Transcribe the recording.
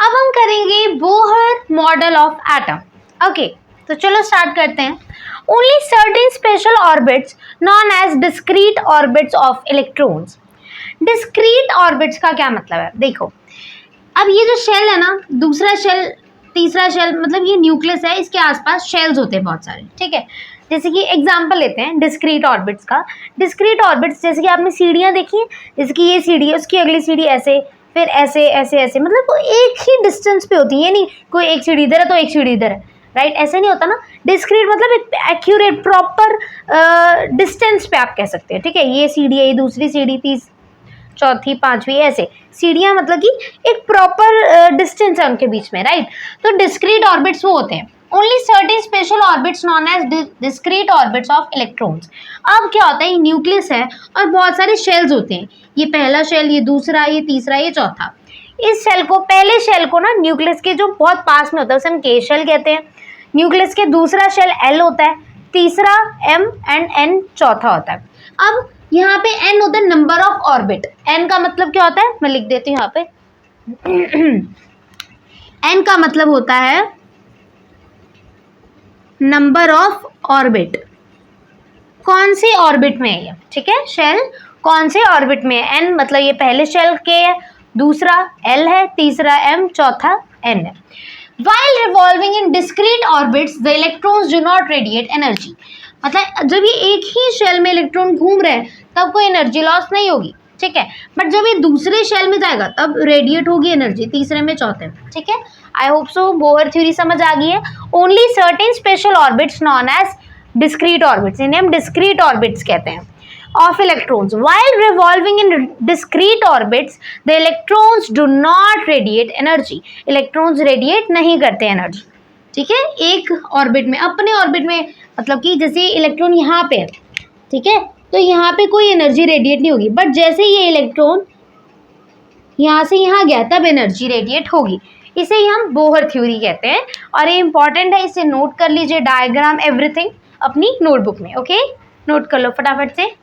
अब हम करेंगे Bohr model of atom. Okay, तो चलो स्टार्ट करते हैं। Only certain special orbits known as discrete orbits of electrons. Discrete orbits का क्या मतलब है? देखो, अब ये जो शेल है ना, दूसरा शेल, तीसरा शेल, मतलब ये न्यूक्लियस है, इसके आसपास शेल्स होते हैं बहुत सारे, ठीक है। जैसे कि एग्जांपल लेते हैं डिस्क्रीट ऑर्बिट्स का। डिस्क्रीट ऑर्बिट्स जैसे कि आपने सीढ़ियाँ देखी हैं, जैसे कि ये सीढ़ी है, उसकी अगली सीढ़ी ऐसे, फिर ऐसे ऐसे ऐसे, मतलब वो एक ही डिस्टेंस पे होती है, नहीं कोई एक सीढ़ी इधर है तो एक सीढ़ी इधर है, राइट? ऐसे नहीं होता ना। डिस्क्रीट मतलब एक एक्यूरेट प्रॉपर डिस्टेंस पे आप कह सकते हैं, ठीक है। ये सीढ़ी है, ये दूसरी सीढ़ी, तीसरी, चौथी, पांचवी, ऐसे सीढ़ियाँ, मतलब कि एक प्रॉपर डिस्टेंस है उनके बीच में, राइट? तो डिस्क्रीट ऑर्बिट्स वो होते हैं। Only certain special orbits known as discrete orbits of electrons. अब क्या होता है, ये न्यूक्लियस है और बहुत सारे शेल्स होते हैं। ये पहला शेल, ये दूसरा, ये तीसरा, ये चौथा। इस शेल को, पहले शेल को ना न्यूक्लियस के जो बहुत पास में होता है उसे हम के शेल कहते हैं। न्यूक्लियस के दूसरा शेल एल होता है, तीसरा एम एंड एन चौथा होता है। अब यहाँ पे एन होता है नंबर ऑफ ऑर्बिट। एन का मतलब क्या होता है, मैं लिख देती हूँ यहाँ पे। एन का मतलब होता है नंबर ऑफ ऑर्बिट। कौन सी ऑर्बिट में है ये, ठीक है? शेल कौन से ऑर्बिट में है? एन मतलब ये पहले शेल के है, दूसरा एल है, तीसरा एम, चौथा एन है। While revolving in discrete orbits, the electrons do not radiate energy. मतलब जब ये एक ही शेल में इलेक्ट्रॉन घूम रहे हैं तब कोई एनर्जी लॉस नहीं होगी, ठीक है। बट जब ये दूसरे शेल में जाएगा तब रेडिएट होगी एनर्जी, तीसरे में, चौथे में, ठीक है। I hope so Bohr theory समझ आ गई है। Only certain special orbits known as discrete orbits, इन्हें हम डिस्क्रीट ऑर्बिट्स कहते हैं, of electrons. While revolving in discrete orbits, the electrons do not radiate energy. Electrons radiate नहीं करते एनर्जी, ठीक है, एक ऑर्बिट में, अपने ऑर्बिट में। मतलब कि जैसे इलेक्ट्रॉन यहाँ पे है, ठीक है, तो यहाँ पे कोई एनर्जी रेडिएट नहीं होगी, बट जैसे ये इलेक्ट्रॉन यहाँ से यहाँ गया तब एनर्जी रेडिएट होगी। इसे ही हम बोहर थ्योरी कहते हैं और ये इंपॉर्टेंट है, इसे नोट कर लीजिए, डायग्राम एवरीथिंग अपनी नोटबुक में। ओके, नोट कर लो फटाफट से।